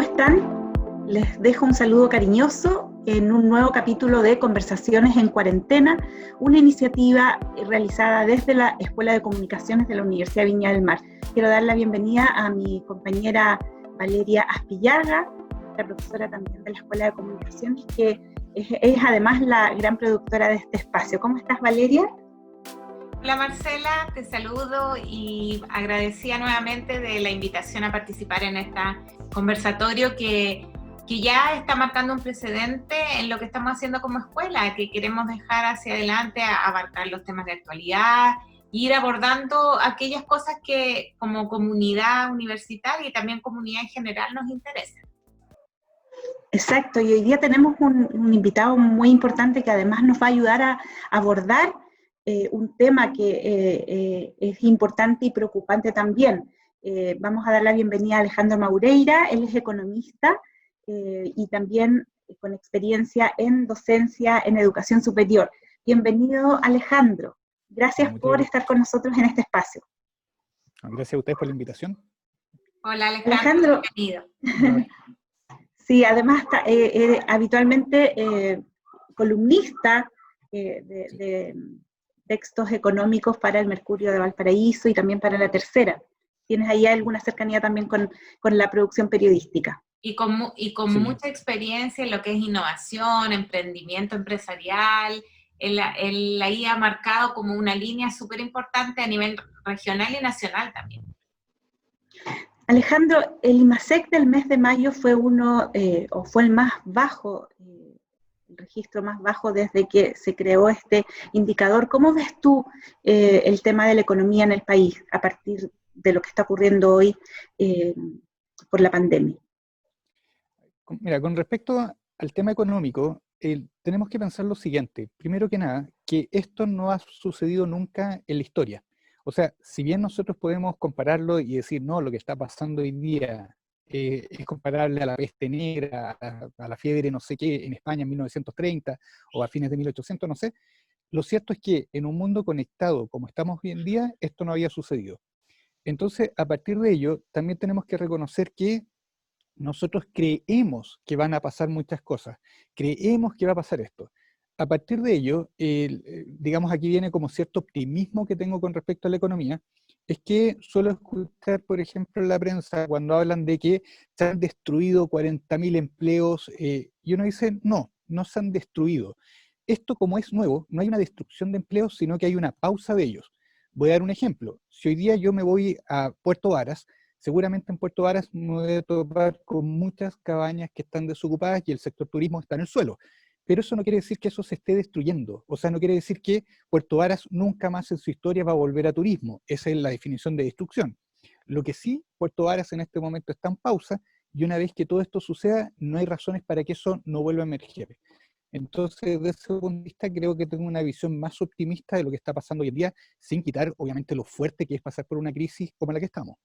están? Les dejo un saludo cariñoso en un nuevo capítulo de Conversaciones en Cuarentena, una iniciativa realizada desde la Escuela de Comunicaciones de la Universidad Viña del Mar. Quiero dar la bienvenida a mi compañera Valeria Aspillaga, la profesora también de la Escuela de Comunicaciones, que es además la gran productora de este espacio. ¿Cómo estás, Valeria? Hola Marcela, te saludo y agradecida nuevamente de la invitación a participar en este conversatorio que ya está marcando un precedente en lo que estamos haciendo como escuela, que queremos dejar hacia adelante, abarcar los temas de actualidad, ir abordando aquellas cosas que como comunidad universitaria y también comunidad en general nos interesan. Exacto, y hoy día tenemos un invitado muy importante que además nos va a ayudar a abordar un tema que es importante y preocupante también. Vamos a dar la bienvenida a Alejandro Maureira. Él es economista y también con experiencia en docencia en educación superior. Bienvenido, Alejandro. Gracias por estar con nosotros en este espacio. Gracias a ustedes por la invitación. Hola Alejandro, bienvenido. Sí, además habitualmente columnista de textos económicos para el Mercurio de Valparaíso y también para La Tercera. Tienes ahí alguna cercanía también con la producción periodística. Y con sí, mucha experiencia en lo que es innovación, emprendimiento empresarial. Él ahí ha marcado como una línea súper importante a nivel regional y nacional también. Alejandro, el IMASEC del mes de mayo fue fue el más bajo, el registro más bajo desde que se creó este indicador. ¿Cómo ves tú el tema de la economía en el país a partir de lo que está ocurriendo hoy por la pandemia? Mira, con respecto al tema económico, tenemos que pensar lo siguiente. Primero que nada, que esto no ha sucedido nunca en la historia. O sea, si bien nosotros podemos compararlo y decir, no, lo que está pasando hoy día es comparable a la peste negra, a la fiebre no sé qué, en España en 1930 o a fines de 1800, no sé, lo cierto es que en un mundo conectado como estamos hoy en día, esto no había sucedido. Entonces, a partir de ello, también tenemos que reconocer que nosotros creemos que van a pasar muchas cosas, creemos que va a pasar esto. A partir de ello, digamos aquí viene como cierto optimismo que tengo con respecto a la economía, es que suelo escuchar, por ejemplo, en la prensa cuando hablan de que se han destruido 40.000 empleos, y uno dice, no se han destruido. Esto como es nuevo, no hay una destrucción de empleos, sino que hay una pausa de ellos. Voy a dar un ejemplo. Si hoy día yo me voy a Puerto Varas, seguramente en Puerto Varas me voy a topar con muchas cabañas que están desocupadas y el sector turismo está en el suelo. Pero eso no quiere decir que eso se esté destruyendo. O sea, no quiere decir que Puerto Varas nunca más en su historia va a volver a turismo. Esa es la definición de destrucción. Lo que sí, Puerto Varas en este momento está en pausa y una vez que todo esto suceda, no hay razones para que eso no vuelva a emerger. Entonces, desde ese punto de vista, creo que tengo una visión más optimista de lo que está pasando hoy en día, sin quitar, obviamente, lo fuerte que es pasar por una crisis como la que estamos.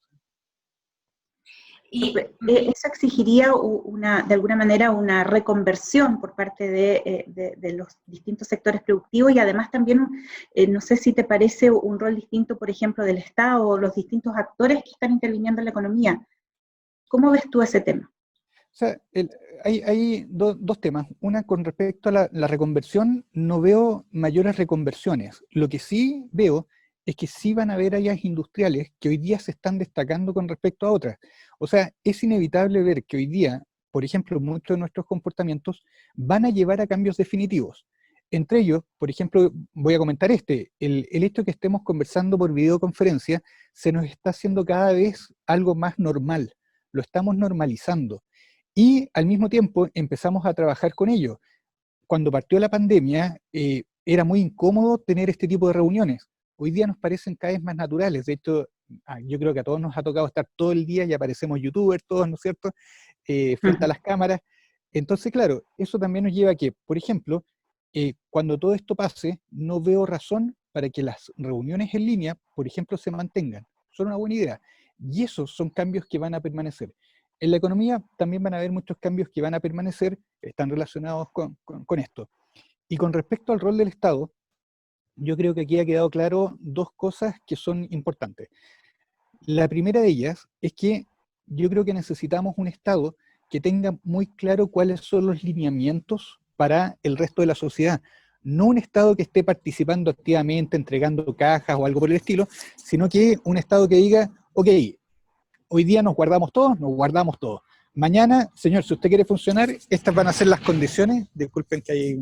Y eso exigiría de alguna manera una reconversión por parte de los distintos sectores productivos y además también, no sé si te parece un rol distinto, por ejemplo, del Estado o los distintos actores que están interviniendo en la economía. ¿Cómo ves tú ese tema? O sea, hay dos temas. Una, con respecto a la reconversión, no veo mayores reconversiones. Lo que sí veo es que sí van a haber áreas industriales que hoy día se están destacando con respecto a otras. O sea, es inevitable ver que hoy día, por ejemplo, muchos de nuestros comportamientos van a llevar a cambios definitivos. Entre ellos, por ejemplo, voy a comentar el hecho de que estemos conversando por videoconferencia se nos está haciendo cada vez algo más normal. Lo estamos normalizando. Y al mismo tiempo empezamos a trabajar con ello. Cuando partió la pandemia, era muy incómodo tener este tipo de reuniones. Hoy día nos parecen cada vez más naturales. De hecho, yo creo que a todos nos ha tocado estar todo el día y aparecemos youtubers, todos, ¿no es cierto?, frente a las cámaras. Entonces, claro, eso también nos lleva a que, por ejemplo, cuando todo esto pase, no veo razón para que las reuniones en línea, por ejemplo, se mantengan. Son una buena idea. Y esos son cambios que van a permanecer. En la economía también van a haber muchos cambios que van a permanecer, están relacionados con esto. Y con respecto al rol del Estado, yo creo que aquí ha quedado claro dos cosas que son importantes. La primera de ellas es que yo creo que necesitamos un Estado que tenga muy claro cuáles son los lineamientos para el resto de la sociedad. No un Estado que esté participando activamente, entregando cajas o algo por el estilo, sino que un Estado que diga, ok, hoy día nos guardamos todos. Mañana, señor, si usted quiere funcionar, estas van a ser las condiciones, disculpen que hay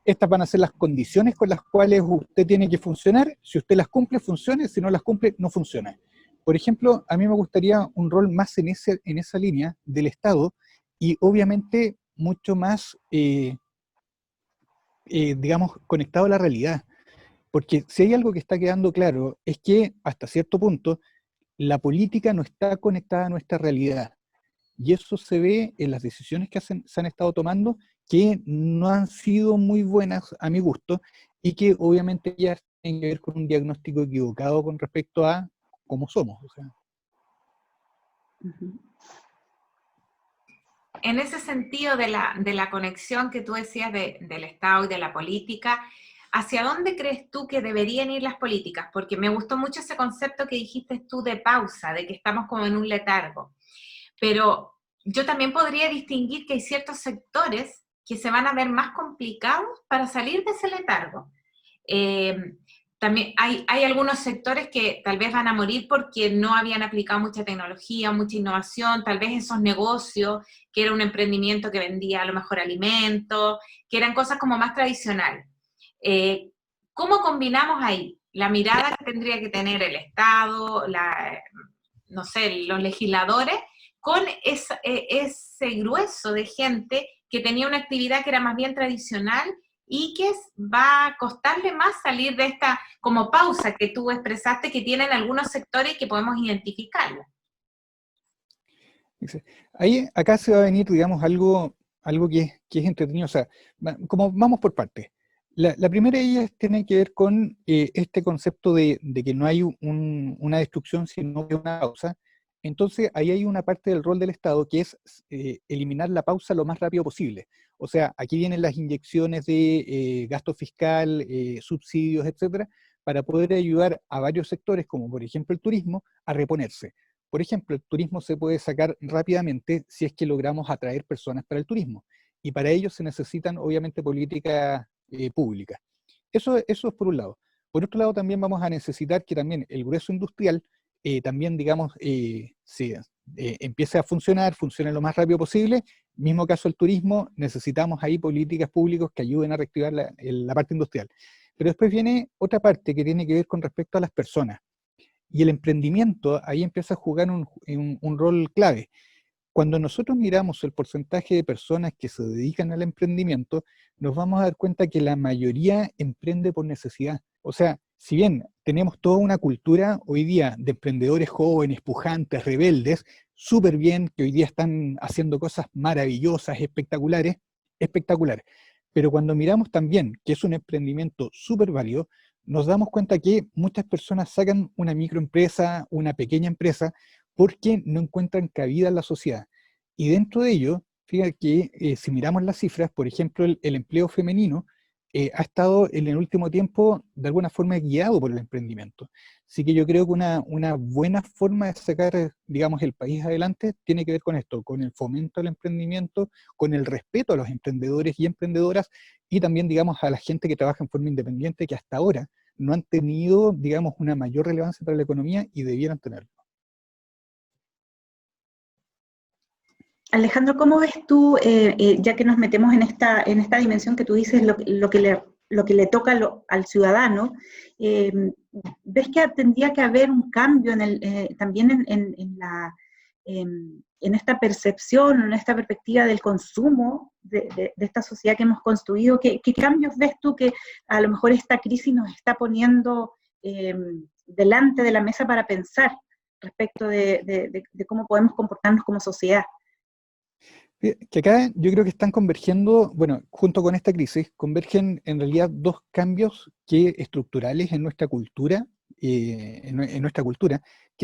estas van a ser las condiciones con las cuales usted tiene que funcionar. Si usted las cumple, funcione. Si no las cumple, no funciona. Por ejemplo, a mí me gustaría un rol más en esa línea del Estado y obviamente mucho más, digamos, conectado a la realidad. Porque si hay algo que está quedando claro es que hasta cierto punto la política no está conectada a nuestra realidad. Y eso se ve en las decisiones que se han estado tomando, que no han sido muy buenas a mi gusto, y que obviamente ya tienen que ver con un diagnóstico equivocado con respecto a cómo somos. O sea. En ese sentido de la conexión que tú decías del Estado y de la política, ¿hacia dónde crees tú que deberían ir las políticas? Porque me gustó mucho ese concepto que dijiste tú de pausa, de que estamos como en un letargo. Pero yo también podría distinguir que hay ciertos sectores que se van a ver más complicados para salir de ese letargo. También hay algunos sectores que tal vez van a morir porque no habían aplicado mucha tecnología, mucha innovación, tal vez esos negocios, que era un emprendimiento que vendía a lo mejor alimentos, que eran cosas como más tradicionales. ¿Cómo combinamos ahí la mirada que tendría que tener el Estado, no sé, los legisladores, con ese grueso de gente que tenía una actividad que era más bien tradicional y que va a costarle más salir de esta como pausa que tú expresaste que tienen algunos sectores que podemos identificarlo? Ahí, acá se va a venir, digamos, algo que es entretenido. O sea, como vamos por partes. La primera de ellas tiene que ver con este concepto de que no hay una destrucción, sino que una pausa. Entonces, ahí hay una parte del rol del Estado que es eliminar la pausa lo más rápido posible. O sea, aquí vienen las inyecciones de gasto fiscal, subsidios, etcétera, para poder ayudar a varios sectores, como por ejemplo el turismo, a reponerse. Por ejemplo, el turismo se puede sacar rápidamente si es que logramos atraer personas para el turismo. Y para ello se necesitan, obviamente, políticas públicas. Eso es por un lado. Por otro lado, también vamos a necesitar que también el grueso industrial también, digamos, empiece a funcione lo más rápido posible. Mismo caso el turismo, necesitamos ahí políticas públicas que ayuden a reactivar la parte industrial. Pero después viene otra parte que tiene que ver con respecto a las personas. Y el emprendimiento ahí empieza a jugar un rol clave. Cuando nosotros miramos el porcentaje de personas que se dedican al emprendimiento, nos vamos a dar cuenta que la mayoría emprende por necesidad. O sea, si bien tenemos toda una cultura hoy día de emprendedores jóvenes, pujantes, rebeldes, súper bien, que hoy día están haciendo cosas maravillosas, espectaculares, espectacular. Pero cuando miramos también que es un emprendimiento súper válido, nos damos cuenta que muchas personas sacan una microempresa, una pequeña empresa, porque no encuentran cabida en la sociedad. Y dentro de ello, fíjate que si miramos las cifras, por ejemplo, el empleo femenino ha estado en el último tiempo de alguna forma guiado por el emprendimiento. Así que yo creo que una buena forma de sacar, digamos, el país adelante tiene que ver con esto, con el fomento del emprendimiento, con el respeto a los emprendedores y emprendedoras, y también, digamos, a la gente que trabaja en forma independiente, que hasta ahora no han tenido, digamos, una mayor relevancia para la economía y debieran tenerlo. Alejandro, ¿cómo ves tú, ya que nos metemos en esta dimensión que tú dices, lo que le toca al ciudadano, ves que tendría que haber un cambio también en esta percepción, en esta perspectiva del consumo de esta sociedad que hemos construido? ¿Qué cambios ves tú que a lo mejor esta crisis nos está poniendo delante de la mesa para pensar respecto de cómo podemos comportarnos como sociedad? Que acá yo creo que están convergiendo, bueno, junto con esta crisis, convergen en realidad dos cambios estructurales en nuestra cultura, que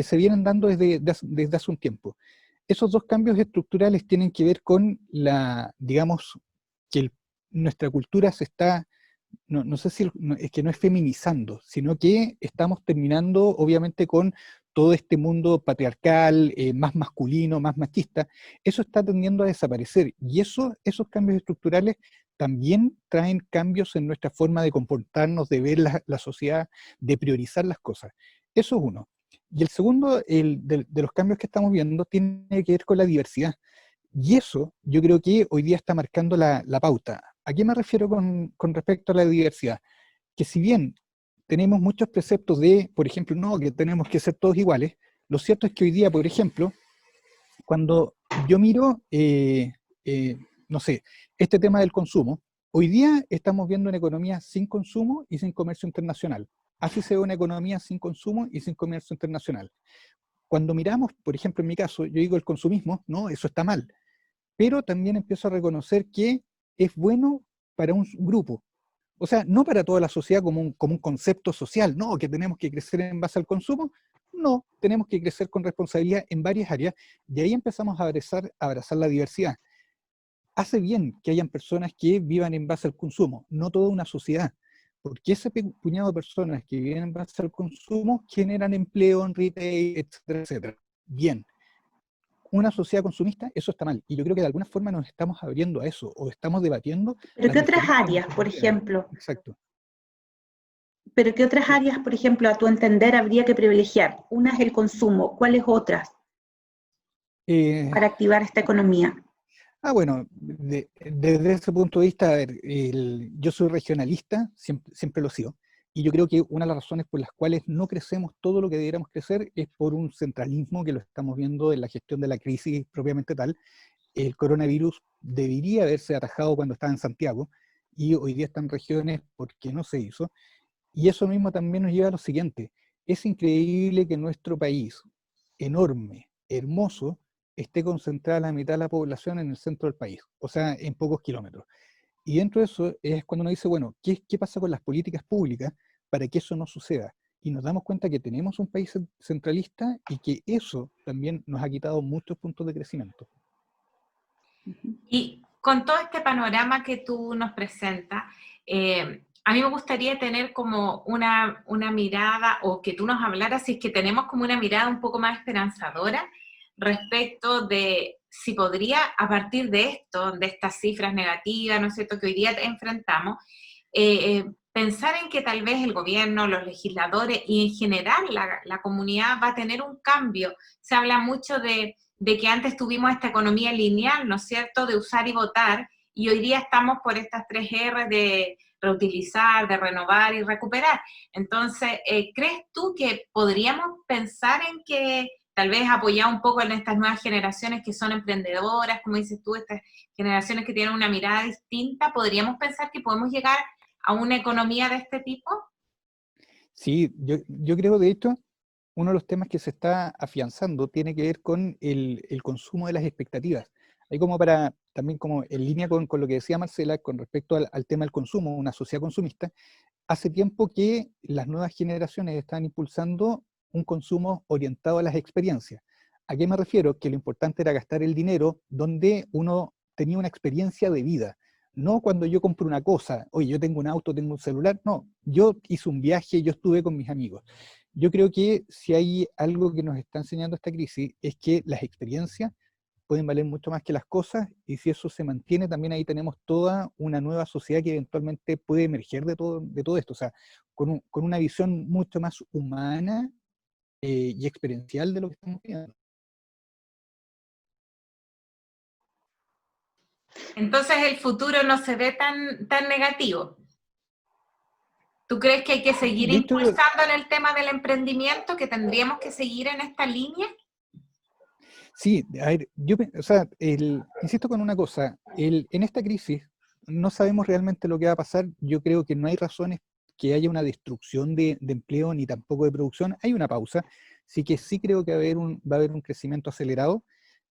se vienen dando desde hace un tiempo. Esos dos cambios estructurales tienen que ver con digamos, que nuestra cultura se está, no sé si es que no es feminizando, sino que estamos terminando obviamente con todo este mundo patriarcal, más masculino, más machista, eso está tendiendo a desaparecer. Y esos cambios estructurales también traen cambios en nuestra forma de comportarnos, de ver la sociedad, de priorizar las cosas. Eso es uno. Y el segundo, de los cambios que estamos viendo, tiene que ver con la diversidad. Y eso yo creo que hoy día está marcando la pauta. ¿A qué me refiero con respecto a la diversidad? Que si bien tenemos muchos preceptos de, por ejemplo, no, que tenemos que ser todos iguales, lo cierto es que hoy día, por ejemplo, cuando yo miro, no sé, este tema del consumo, hoy día estamos viendo una economía sin consumo y sin comercio internacional. Así se ve una economía sin consumo y sin comercio internacional. Cuando miramos, por ejemplo, en mi caso, yo digo el consumismo, no, eso está mal, pero también empiezo a reconocer que es bueno para un grupo. O sea, no para toda la sociedad como un concepto social, no, que tenemos que crecer en base al consumo, no, tenemos que crecer con responsabilidad en varias áreas, y ahí empezamos a abrazar la diversidad. Hace bien que hayan personas que vivan en base al consumo, no toda una sociedad, porque ese puñado de personas que viven en base al consumo generan empleo en retail, etcétera, etcétera. Bien, una sociedad consumista, eso está mal. Y yo creo que de alguna forma nos estamos abriendo a eso, o estamos debatiendo ¿Pero las qué otras diferencias áreas, entre por sociedades. ejemplo? Exacto. ¿Pero qué otras áreas, por ejemplo, a tu entender, habría que privilegiar? Una es el consumo, ¿cuáles otras Eh, para activar esta economía? bueno, desde ese punto de vista, a ver, yo soy regionalista, siempre lo he sido, y yo creo que una de las razones por las cuales no crecemos todo lo que deberíamos crecer es por un centralismo que lo estamos viendo en la gestión de la crisis propiamente tal. El coronavirus debería haberse atajado cuando estaba en Santiago, y hoy día está en regiones porque no se hizo. Y eso mismo también nos lleva a lo siguiente. Es increíble que nuestro país, enorme, hermoso, esté concentrada la mitad de la población en el centro del país, o sea, en pocos kilómetros. Y dentro de eso es cuando uno dice, bueno, ¿qué pasa con las políticas públicas para que eso no suceda? Y nos damos cuenta que tenemos un país centralista y que eso también nos ha quitado muchos puntos de crecimiento. Y con todo este panorama que tú nos presentas, a mí me gustaría tener como una mirada, o que tú nos hablaras, si es que tenemos como una mirada un poco más esperanzadora respecto de si podría, a partir de esto, de estas cifras negativas, ¿no es cierto?, que hoy día enfrentamos, pensar en que tal vez el gobierno, los legisladores y en general la comunidad va a tener un cambio. Se habla mucho de que antes tuvimos esta economía lineal, ¿no es cierto?, de usar y votar, y hoy día estamos por estas 3R de reutilizar, de renovar y recuperar. Entonces, ¿crees tú que podríamos pensar en que tal vez apoyar un poco en estas nuevas generaciones que son emprendedoras, como dices tú, estas generaciones que tienen una mirada distinta, podríamos pensar que podemos llegar a una economía de este tipo? Sí, yo creo, de hecho, uno de los temas que se está afianzando tiene que ver con el consumo de las expectativas. Hay como para, también como en línea con lo que decía Marcela, con respecto al tema del consumo, una sociedad consumista, hace tiempo que las nuevas generaciones están impulsando un consumo orientado a las experiencias. ¿A qué me refiero? Que lo importante era gastar el dinero donde uno tenía una experiencia de vida. No cuando yo compro una cosa, oye, yo tengo un auto, tengo un celular, no, yo hice un viaje, yo estuve con mis amigos. Yo creo que si hay algo que nos está enseñando esta crisis es que las experiencias pueden valer mucho más que las cosas, y si eso se mantiene, también ahí tenemos toda una nueva sociedad que eventualmente puede emerger de todo esto, o sea, con una visión mucho más humana y experiencial de lo que estamos viendo. Entonces el futuro no se ve tan negativo. ¿Tú crees que hay que seguir De hecho, impulsando en el tema del emprendimiento, que tendríamos que seguir en esta línea? sí, a ver, o sea, insisto con una cosa, en esta crisis no sabemos realmente lo que va a pasar. Yo creo que no hay razones que haya una destrucción de empleo ni tampoco de producción. Hay una pausa, sí que sí creo que va a haber un crecimiento acelerado.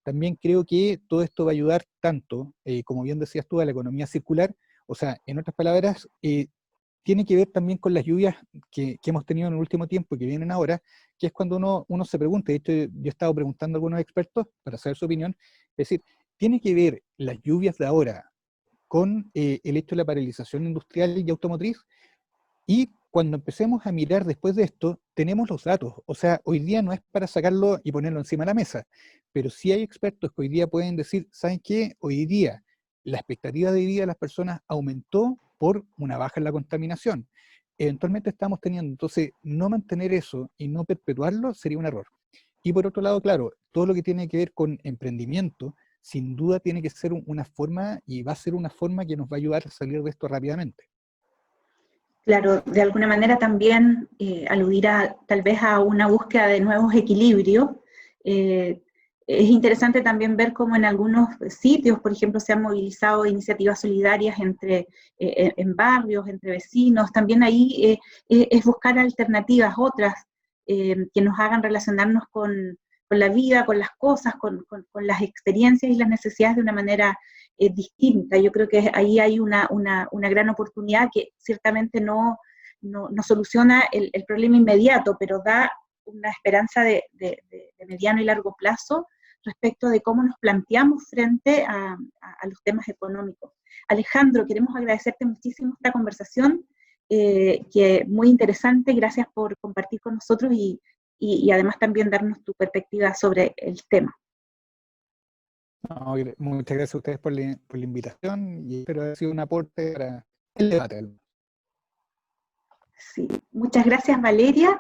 También creo que todo esto va a ayudar tanto, como bien decías tú, a la economía circular. O sea, en otras palabras, tiene que ver también con las lluvias que hemos tenido en el último tiempo y que vienen ahora, que es cuando uno se pregunta. De hecho, yo he estado preguntando a algunos expertos para saber su opinión. Es decir, ¿tiene que ver las lluvias de ahora con el hecho de la paralización industrial y automotriz? Y cuando empecemos a mirar después de esto, tenemos los datos. O sea, hoy día no es para sacarlo y ponerlo encima de la mesa, pero sí hay expertos que hoy día pueden decir, ¿saben qué? Hoy día la expectativa de vida de las personas aumentó por una baja en la contaminación. Eventualmente estamos teniendo, entonces, no mantener eso y no perpetuarlo sería un error. Y por otro lado, claro, todo lo que tiene que ver con emprendimiento, sin duda tiene que ser una forma, y va a ser una forma que nos va a ayudar a salir de esto rápidamente. Claro, de alguna manera también aludirá tal vez a una búsqueda de nuevos equilibrios. Es interesante también ver cómo en algunos sitios, por ejemplo, se han movilizado iniciativas solidarias en barrios, entre vecinos. También ahí es buscar alternativas, otras, que nos hagan relacionarnos con la vida, con las cosas, con las experiencias y las necesidades de una manera distinta. Yo creo que ahí hay una gran oportunidad que ciertamente no soluciona el problema inmediato, pero da una esperanza de mediano y largo plazo respecto de cómo nos planteamos frente a los temas económicos. Alejandro, queremos agradecerte muchísimo esta conversación, que muy interesante. Gracias por compartir con nosotros y además también darnos tu perspectiva sobre el tema. No, muchas gracias a ustedes por la invitación y espero haber sido un aporte para el debate. Sí, muchas gracias, Valeria,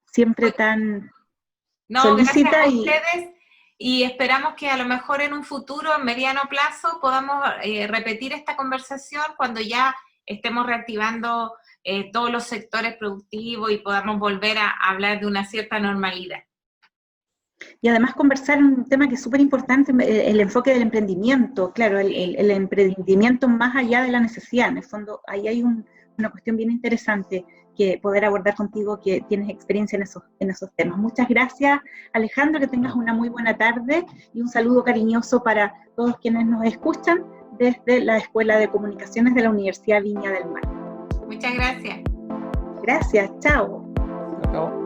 siempre tan solícita. Gracias a ustedes y esperamos que a lo mejor en un futuro, en mediano plazo, podamos repetir esta conversación cuando ya estemos reactivando todos los sectores productivos y podamos volver a hablar de una cierta normalidad. Y además conversar un tema que es súper importante, el enfoque del emprendimiento, claro, el emprendimiento más allá de la necesidad. En el fondo, ahí hay una cuestión bien interesante que poder abordar contigo, que tienes experiencia en esos temas. Muchas gracias, Alejandro, que tengas una muy buena tarde y un saludo cariñoso para todos quienes nos escuchan desde la Escuela de Comunicaciones de la Universidad Viña del Mar. Muchas gracias. Gracias, chao. Chao.